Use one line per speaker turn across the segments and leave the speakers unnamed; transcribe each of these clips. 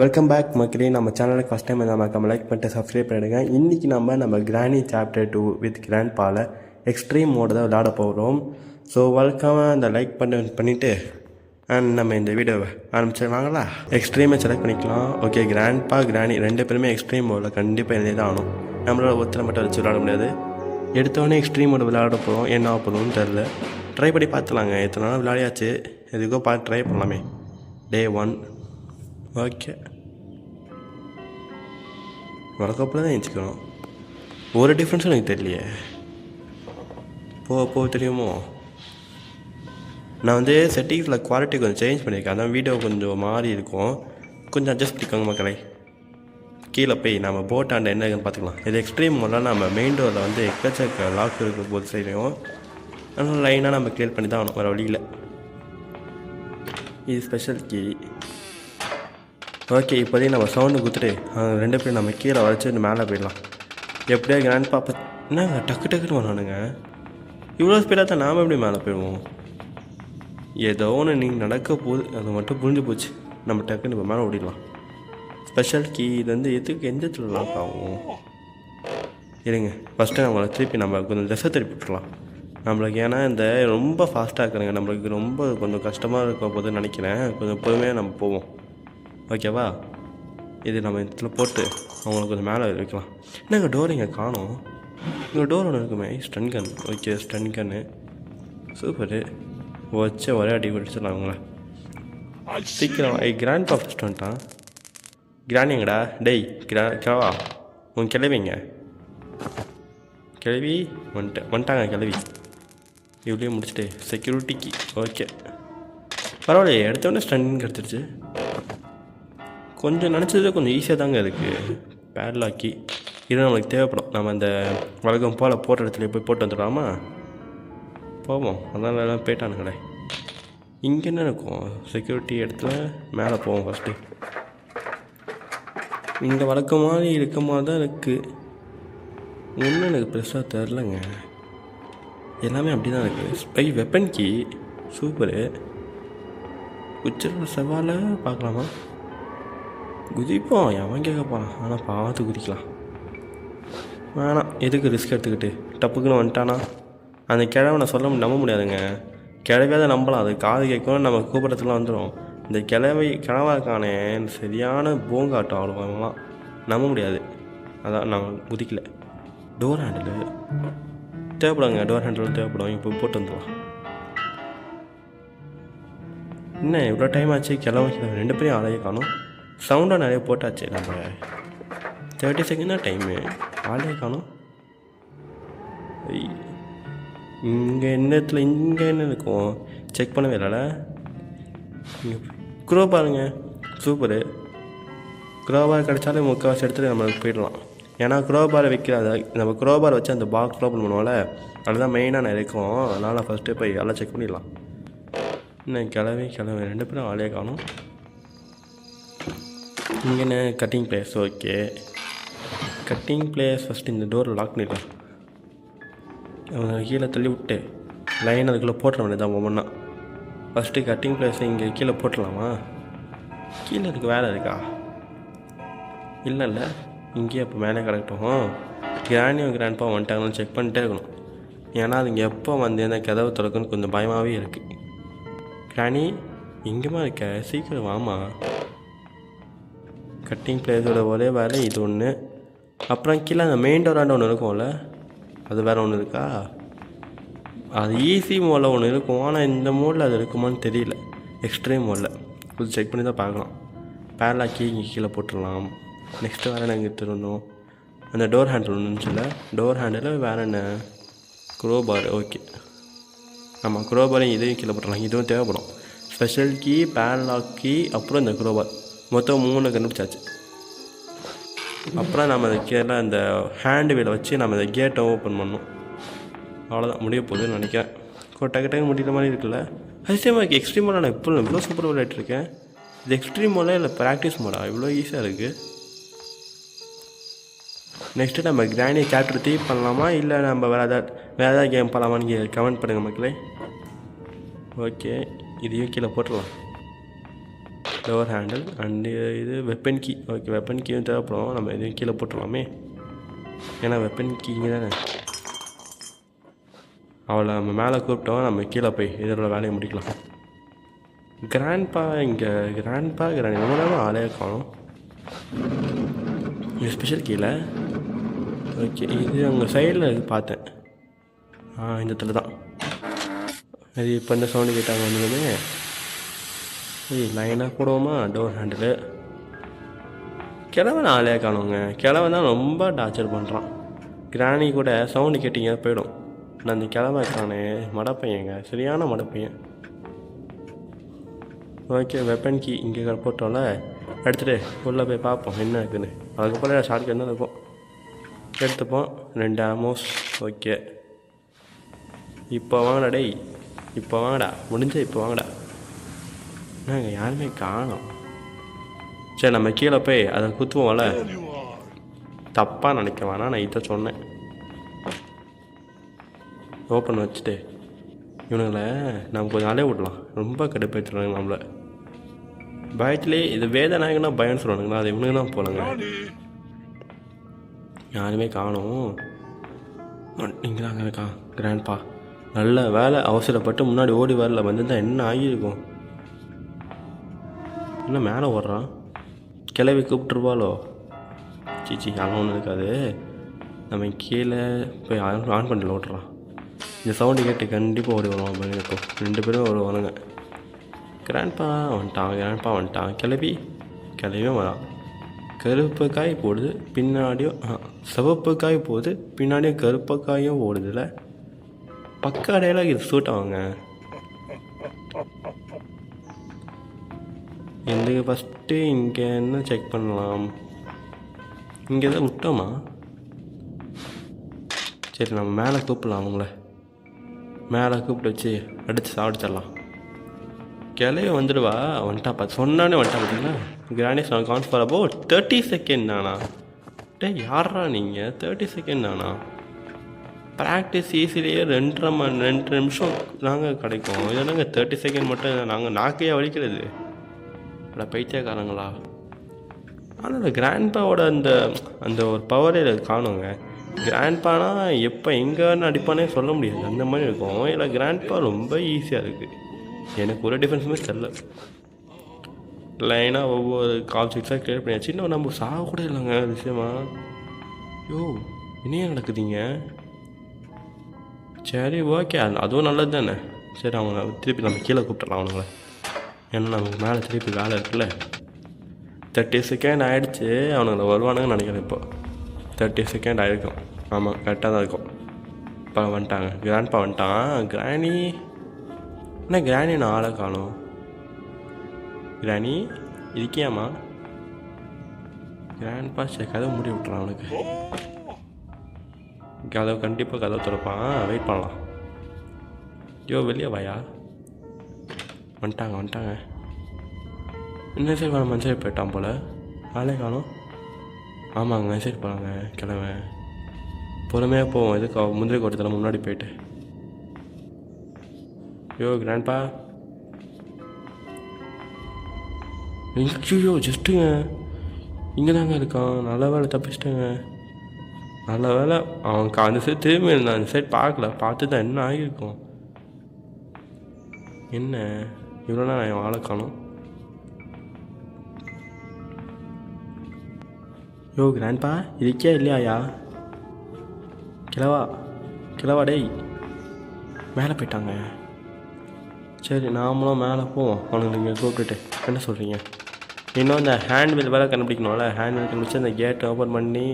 Welcome back மக்களே. நம்ம சேனலுக்கு ஃபஸ்ட் டைம் நம்ம லைக் பண்ணிட்டு சப்ஸ்கிரைப் பண்ணிடுங்க. இன்றைக்கி நம்ம Granny chapter 2 with grandpa extreme mode தான் விளையாட போகிறோம். ஸோ வழக்கமாக அந்த லைக் பண்ணிவிட்டு நம்ம இந்த வீடியோவை ஆரம்பிச்சிடலாங்களா? எக்ஸ்ட்ரீமை செலக்ட் பண்ணிக்கலாம். ஓகே, கிராண்ட்பா கிராணி ரெண்டு பேருமே எக்ஸ்ட்ரீம் மோடில் கண்டிப்பாக எழுதி தான் ஆகணும். நம்மளால் ஒருத்தரை மட்டும் வச்சு விளையாட முடியாது. எடுத்தோடனே எக்ஸ்ட்ரீம் மோடு விளையாட போகிறோம். என்ன ஆக போகணும்னு தெரில. ட்ரை பண்ணி பார்த்துலாங்க. எத்தனை நாள் விளையாடியாச்சு, எதுக்கோ பார்த்து ட்ரை பண்ணலாமே. டே 1. ஓகே, வழக்கப்பில் தான் எழுச்சிக்கணும். ஒரு டிஃப்ரென்ஸும் எனக்கு தெரியலையே. போக தெரியுமோ? நான் செட்டிங்ஸில் குவாலிட்டி கொஞ்சம் சேஞ்ச் பண்ணியிருக்கேன். அதான் வீடியோ கொஞ்சம் மாறி இருக்கும். கொஞ்சம் அட்ஜஸ்ட் பண்ணிக்கோங்க மக்களை. கீழே போய் நம்ம போட்டாண்ட என்ன இருக்குன்னு பார்த்துக்கலாம். இது எக்ஸ்ட்ரீம் மோடில் நம்ம மெயின் டோரில் எக்கச்சக்க லாக் இருக்கும் போது செய்யும். அதனால் லைனாக நம்ம கிளியர் பண்ணி தான் ஆகணும், வேறு வழியில். இது ஸ்பெஷல் கீ. ஓகே, இப்போதையும் நம்ம சவுண்டு கொடுத்துட்டு ரெண்டு பேரும் நம்ம கீழே வளைச்சி மேலே போயிடலாம். எப்படியா கிராண்ட் பாப்பா என்னங்க டக்குன்னு வரானுங்க. இவ்வளோ ஸ்பீடாக தான் நாம் எப்படி மேலே போயிடுவோம்? ஏதோ ஒன்று நீங்கள் நடக்க போகுது, அது மட்டும் புரிஞ்சு போச்சு. நம்ம டக்குன்னு இப்போ மேலே ஓடிடலாம். ஸ்பெஷல் கீ இது எதுக்கு எந்த லாக் ஆகும்? இருங்க, ஃபஸ்ட்டு நம்மளை திருப்பி நம்ம கொஞ்சம் திசை திருப்பி விட்டுலாம் நம்மளுக்கு. ஏன்னா இந்த ரொம்ப ஃபாஸ்ட்டாக இருக்கிறாங்க, நம்மளுக்கு ரொம்ப கொஞ்சம் கஷ்டமாக இருக்க போதுன்னு நினைக்கிறேன். கொஞ்சம் பொறுமையாக நம்ம போவோம், ஓகேவா? இது நம்ம இடத்துல போட்டு அவங்களுக்கு கொஞ்சம் மேலே வைக்கலாம். என்னங்க டோர் இங்கே காணும்? இங்கே டோர் ஒன்று இருக்குமே, ஸ்டன் கன். ஓகே, ஸ்டன் கன்னு சூப்பரு. வச்சு ஒரே அடி பிடிச்சிடலாம் அவங்கள. சீக்கிரம் கிராண்ட் பா ஃபஸ்ட் வந்துட்டான். கிராண்டிங்கடா டெய் கிழவா, உன் கிளவிங்க கிளவி வந்துட்டாங்க. கிளவி இவ்வளோ முடிச்சுட்டு செக்யூரிட்டிக்கு. ஓகே, பரவாயில்லையே, எடுத்தோடனே ஸ்டன் கிடச்சிருச்சு. கொஞ்சம் நினச்சது கொஞ்சம் ஈஸியாக தாங்க இருக்குது. பேட்லாக்கி இது நம்மளுக்கு தேவைப்படும். நம்ம அந்த வழக்கம் போல் போட்ட இடத்துல போய் போட்டு வந்துடலாமா? போவோம். அதனால் எல்லாம் போயிட்டானுங்களே. இங்கே என்ன இருக்கும்? செக்யூரிட்டி இடத்துல மேலே போவோம் ஃபஸ்ட்டு. இங்கே வழக்கம் மாதிரி இருக்க மாதிரி தான் இருக்குது. ஒன்றும் எனக்கு பெருசாக தெரிலங்க. எல்லாமே அப்படி தான் இருக்குது. Weapon key super. உச்சரில் செவ்வாழை பார்க்கலாமா? குதிப்போம், எவன் கேட்கப்பான். ஆனால் பார்த்து குதிக்கலாம். வேணாம், எதுக்கு ரிஸ்க் எடுத்துக்கிட்டு. டப்புக்குன்னு வந்துட்டானா அந்த கிழவனை சொல்ல நம்ப முடியாதுங்க. கிழவையாவது நம்பலாம், அது காது கேட்கணும், நம்ம கூப்பிட்றதுக்குலாம் வந்துடும். இந்த கிழவா இருக்கானே சரியான போங்காட்டம் ஆடுவாங்கலாம், நம்ப முடியாது. அதான் நான் குதிக்கல. டோர் ஹேண்டில் தேவைப்படுங்க, டோர் ஹேண்டில் தேவைப்படும். இப்போ போட்டு வந்துடலாம். என்ன இவ்வளோ டைம் ஆச்சு? கிழவன் ரெண்டு பேரும் ஆளையே காணும். சவுண்டாக நிறைய போட்டாச்சு. நம்ம 30 செகண்ட் தான் டைமு, ஆளையே காணும். இங்கே இங்கே என்ன இருக்கும்? செக் பண்ணவே இல்லைல்ல. இங்கே குரோ பாருங்க, சூப்பரு. குரோபார் கிடச்சாலே முக்கால்வாசி எடுத்துகிட்டு நம்மளுக்கு போயிடலாம். ஏன்னா குரோபாரை வைக்கிறாத, நம்ம குரோபார் வச்சு அந்த பாக்ஸ் ஓப்பன் பண்ணுவோம்ல, அதுதான் மெயினாக நான் இருக்கும். அதனால் ஃபஸ்ட்டு போய் எல்லாம் செக் பண்ணிடலாம். இன்னும் கிளவி ரெண்டு பேரும் ஆளையே காணும். இங்கே என்ன cutting place? Okay, cutting place first இந்த டோரை லாக் பண்ணிடலாம். அவங்க கீழே தள்ளி விட்டு லைன் அதுக்குள்ளே போட்டுற வேண்டியதான் ஒவ்வொன்றா. ஃபஸ்ட்டு கட்டிங் பிளேஸை இங்கே கீழே போட்டுடலாமா? கீழே அதுக்கு வேலை இருக்கா? இல்லை, இங்கேயே அப்போ மேலே கிடக்கட்டும். கிராண்ட்பா வந்துட்டாங்கன்னு செக் பண்ணிட்டே இருக்கணும். ஏன்னா அதுங்க எப்போ எந்த கதவை திறக்குன்னு கொஞ்சம் பயமாகவே இருக்குது. கிராணி எங்கேமா இருக்க? சீக்கிரம் வாமா. கட்டிங் பிளேஸோட ஒரே வேலை இது ஒன்று. அப்புறம் கீழே அந்த மெயின் டோராண்ட ஒன்று இருக்கும்ல, அது வேறு ஒன்று இருக்கா? அது ஈஸி மோடில் ஒன்று இருக்கும், ஆனால் இந்த மோடில் அது இருக்குமான்னு தெரியல. எக்ஸ்ட்ரீம் மோடில் கொஞ்சம் செக் பண்ணி தான் பார்க்கலாம். பேர்லாக்கி இங்கே கீழே போட்டுடலாம். நெக்ஸ்ட்டு வேறு என்ன இங்கே திருணும்? அந்த டோர் ஹேண்டில் ஒன்றுன்னு சொல்ல, டோர் ஹேண்டில் வேறு என்ன? குரோபார். ஓகே, ஆமாம், குரோபாரையும் இதையும் கீழே போட்டுடலாம். இதுவும் தேவைப்படும். ஸ்பெஷல் கீ, பேர்லாக்கி, அப்புறம் இந்த குரோபார், மொத்தம் 3 கண்டுபிடிச்சாச்சு. அப்புறம் நம்ம அதை கீழே அந்த ஹேண்டு வீலை வச்சு நம்ம அந்த கேட்டை ஓப்பன் பண்ணோம். அவ்வளோதான், முடிய போகுதுன்னு நினைக்கிறேன். டக்கு முடிகிற மாதிரி இருக்குல்ல. அதிசயமாக எக்ஸ்ட்ரீம் மோடில் நான் இவ்வளோ சூப்பராக விளையாட்டுருக்கேன். இது எக்ஸ்ட்ரீம் மோடில் இல்லை ப்ராக்டிஸ் மோடா? இவ்வளோ ஈஸியாக இருக்குது. நெக்ஸ்ட்டு நம்ம கிராண்டி சாப்டர் 3 பண்ணலாமா, இல்லை நம்ம வேறு ஏதாவது கேம் பண்ணலாமான்னு நீங்கள் கமெண்ட் பண்ணுங்கள் மக்களே. ஓகே, இதையும் கீழே போட்டுடலாம். டோர் ஹேண்டில் அண்டு இது weapon key. Okay, weapon key தேவைப்படும். நம்ம எதையும் கீழே போட்டுடலாமே, ஏன்னா வெப்பன் கீ இங்கே தானே. அவளை நம்ம மேலே கூப்பிட்டோம், நம்ம கீழே போய் இதோட வேலையை முடிக்கலாம். கிராண்ட்பா கிராண்டி ரொம்ப நேரம் ஆளே காணும். இது ஸ்பெஷல் கீழே. ஓகே, இது அவங்க சைடில் இது பார்த்தேன். இந்த இடத்துல தான் அது. இப்போ இந்த சவுண்டு கேட்டாங்க வந்ததுமே லைனாக போடுவோமா டோர் ஹேண்டிலு. கிழவன் ஆளே காணுங்க. கிழவன் தான் ரொம்ப டார்ச்சர் பண்ணுறான். கிராணி கூட சவுண்டு கேட்டிங்க போயிடும். நான் அந்த கிழவன் காணே மடப்பையங்க, சரியான மடப்பையன். ஓகே, வெப்பன் கீ இங்கே போட்டோம்ல, எடுத்துகிட்டு உள்ளே போய் பார்ப்போம் என்ன இருக்குதுன்னு. அதுக்கப்புறம் ஷார்ட் கன் தான் இருக்கும், எடுத்துப்போம். 2 ஆமோஸ். ஓகே, இப்போ வாங்கடா டேய், இப்போ வாங்கடா, முடிஞ்ச இப்போ வாங்கடா. நாங்கள் யாருமே காணோம். சரி, நம்ம கீழே போய் அதை குத்துவோம்ல. தப்பாக நினைக்க வேணாம், நான் இதை சொன்னேன். ஓப்பன் வச்சுட்டு இவனுங்களை நம்ம கொஞ்சம் அலைய விடலாம். ரொம்ப கடுப்பேற்றுறாங்க நம்மளை. பயத்துலேயே இது வேதநாயகனா பயம்னு சொல்லுவானுங்களா, அது இவனுக்கு தான் போலங்க. யாருமே காணும். இங்கே தாங்க இருக்கான் கிராண்ட்பா. நல்ல வேலை, அவசரப்பட்டு முன்னாடி ஓடி வரல, வந்துதான் என்ன ஆகியிருக்கும். என்ன மேலே ஓடுறான், கிளவி கூப்பிட்டுருவாளோ. சீச்சி, அதெல்லாம் ஒன்றும் இருக்காது. நம்ம கீழே போய் ஆன் பண்ணிடல ஓட்டுறான். இந்த சவுண்டு கேட்டு கண்டிப்பாக ஓடி வருவான் பாருங்க. இப்போ 2 பேரும் வருவானுங்க. கிராண்ட்பா வந்துட்டான். கிளவியும் வரான். கருப்பு காய் போடுது பின்னாடியும், சிவப்பு காய் போகுது பின்னாடியும் கருப்பு காயும் ஓடுதுல. பக்க அடையாளம் இது சூட் ஆகுங்க. எங்களுக்கு ஃபஸ்ட்டு இங்கே என்ன செக் பண்ணலாம். இங்கே தான் விட்டோமா? சரி, நம்ம மேலே கூப்பிடலாம். அவங்கள மேலே கூப்பிட்டு வச்சு அடித்து சாப்பிடுச்சிடலாம். கிளைய வந்துடுவா. வந்துட்டா சொன்னானே வந்துட்டா பார்த்தீங்களா. Kranti cons for about 30 second தானா? யாரா நீங்கள்? 30 செகண்ட் தானா? ப்ராக்டிஸ் ஈஸிலேயே 2 நிமிஷம் நாங்கள் கிடைக்கும். இதெல்லாங்க 30 செகண்ட் மட்டும் நாங்கள் நாக்கையே வலிக்கிறது. அட பைத்தியக்காரங்களா. ஆனால் இந்த கிராண்ட்பாவோட அந்த ஒரு பவரே காணுங்க. கிராண்ட்பானா எப்போ எங்கேன்னு அடிப்பானே சொல்ல முடியாது, அந்த மாதிரி இருக்கும். இல்லை, கிராண்ட்பா ரொம்ப ஈஸியாக இருக்குது. எனக்கு ஒரு டிஃபரன்ஸுமே தெரில. லைனாக ஒவ்வொரு கால் 6 கிளியர் பண்ணியாச்சு. இன்னும் நம்ம சாக கூட இல்லைங்க விஷயமா. இனியே நடக்குதுங்க. சரி, ஓகே, அதுவும் நல்லது தானே. சரி, அவங்க திருப்பி நம்ம கீழே கூப்பிட்டுலாம் அவனுங்கள. ஏன்னா நமக்கு மேலே திருப்பி வேலை இருக்குல்ல. 30 செகண்ட் ஆகிடுச்சு. அவனுங்களை வருவானுங்கன்னு நினைக்கிறேன். இப்போ 30 செகண்ட் ஆகிருக்கும். ஆமாம், கரெக்டாக தான் இருக்கும். இப்போ வந்துட்டாங்க. கிராண்ட்பா வந்துட்டான். கிராணி என்ன கிராணி, நான் ஆளை காணும். கிராணி இருக்கியாம்மா? கிராண்ட்பா சரி, கதவை மூடி விட்டுறான். அவனுக்கு கண்டிப்பாக கதவை திறப்பான். வெயிட் பண்ணலாம். வெளியே வாயா. வந்துட்டாங்க. இன்னும் சரி வர மஞ்சள் போயிட்டான் போல். ஆளே காணும். ஆமாங்க, மெசேஜ் போகிறாங்க. கிளம்ப பொறுமையாக போவோம். இதுக்கு முந்திரி கோட்டத்தில் முன்னாடி போயிட்டு. கிராண்ட்பா. ஜஸ்ட்டுங்க இங்கே தாங்க இருக்கான். நல்ல வேலை தப்பிச்சிட்டேங்க. நல்ல வேலை அவன் அந்த சைடு திரும்பி இருந்தான். அந்த சைடு பார்க்கல. பார்த்து தான் என்ன ஆகியிருக்கும். என்ன இவ்வளோ நான் என் ஆளை காணும். கிராண்ட்பா இருக்கியா இல்லையாயா? கிளவா டேய். மேலே போயிட்டாங்க. சரி, நாமளும் மேலே போவோம். அவனுக்கு நீங்கள் கூப்பிட்டுட்டு என்ன சொல்கிறீங்க? இன்னும் இந்த ஹேண்ட்பில் வேலை கண்டுபிடிக்கணும்ல. ஹேண்ட்பில் கண்டுபிடிச்சி அந்த கேட்டை ஓப்பன் பண்ணி,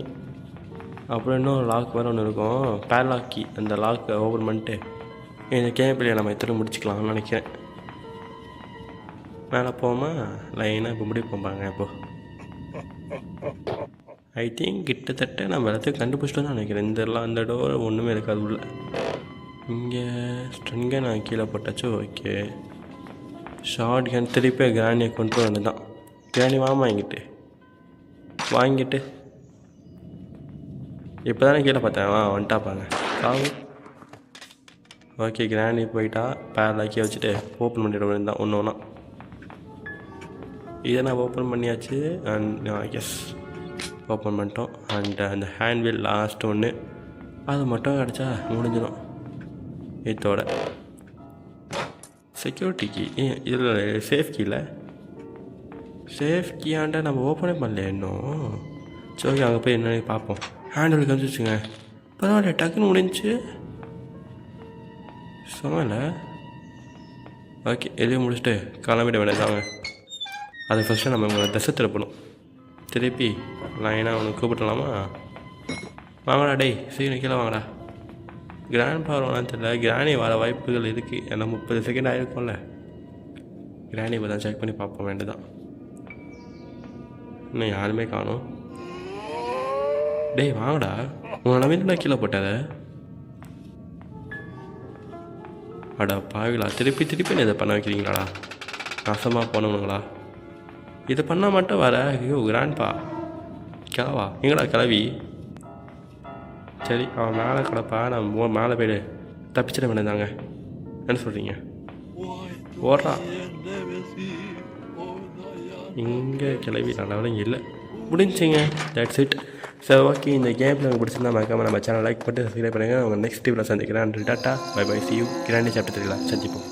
அப்புறம் இன்னும் லாக் வேறு ஒன்று இருக்கும், பேர்லாக் கீ. அந்த லாக்கை ஓப்பன் பண்ணிட்டு இந்த கேம்பிளை நம்ம எத்தனை முடிச்சுக்கலாம்னு நினைக்கிறேன். மேலே போமா லைனாக இப்போ முடிப்போம் பாருங்க. இப்போது ஐ திங்க் கிட்டத்தட்ட நம்ம எல்லாத்தையும் கண்டுபிடிச்சிட்டு தான் நினைக்கிறேன். இந்த டோர் ஒன்றுமே இருக்காது உள்ள. இங்கே ஸ்ட்ரிங்கை நான் கீழே போட்டாச்சு. ஓகே, ஷார்ட் கன் திருப்பி கிராண்டியை கொண்டு வந்து தான். கிராண்டி வாங்கிட்டு இப்போ தானே கீழே பார்த்தேன். வந்துட்டாப்பாங்க காவு. ஓகே, கிராண்டி போயிட்டா. பேர்லாக்கி வச்சுட்டு ஓப்பன் பண்ணிவிட வேண்டியது தான் ஒன்று ஒன்றா. இதை நான் ஓப்பன் பண்ணியாச்சு. அண்ட் எஸ், ஓப்பன் பண்ணிட்டோம். அண்ட் அந்த ஹேண்ட்வில் லாஸ்ட் ஒன்று, அது மட்டும் கிடச்சா முடிஞ்சிடும். இதோட செக்யூரிட்டி கீ இதில் சேஃப் கீயில் சேஃப் கீயாண்ட நம்ம ஓப்பனே பண்ணல இன்னும். சரி ஓகே, அங்கே போய் என்னன்னு பார்ப்போம். ஹேண்டில் கமிச்சிச்சுங்க. பரவாயில்ல, டக்குன்னு முடிஞ்சிச்சு. சொன்னால ஓகே, எதையும் முடிச்சுட்டு கிளம்பிட வேண்டியதாங்க. அதை ஃபஸ்ட்டு நம்ம உங்களை தசை திருப்பணும். திருப்பி லைனாக அவனுக்கு கூப்பிடலாமா? வாங்கடா டேய், சீக்கிரம் கீழே வாங்கடா. கிராண்ட் பார்வனான்னு தெரியல, கிராணி வர வாய்ப்புகள் இருக்குது. ஏன்னா 30 செகண்ட் ஆகிருக்கும்ல. கிராணி இப்போ தான் செக் பண்ணி பார்ப்போம் வேண்டியதான். இன்னும் யாருமே காணும். டேய் வாங்கடா, உங்களை நவீனா கீழே போட்டாத. அடா பாவிங்களா, திருப்பி திருப்பி இதை பண்ண வைக்கிறீங்களாடா? நாசமாக போனவனுங்களா? இதை பண்ணால் மட்டும் வர. ஐயோ கிராண்ட்பா, கிளவா எங்கடா கிளவி? சரி, அவன் மேலே கிடப்பா, நான் மேலே போய்டு தப்பிச்சிட வேண்டியதாங்க. என்ன சொல்கிறீங்க? ஓடுறா இங்கே கிளவி நல்லவங்க இல்லை. முடிஞ்சிங்க, தட்ஸ் இட். சரி ஓகே, இந்த கேமில் உங்களுக்கு பிடிச்சிருந்தா மறக்காம நம்ம சேனல் லைக் பண்ணிட்டு சப்ஸ்கிரைப் பண்ணுங்கள். உங்கள் நெக்ஸ்ட் வீடியோவில் சந்திக்கிறேன். Tata bye bye, see you. கிராண்டி சாப்டர் 3 சந்திப்போம்.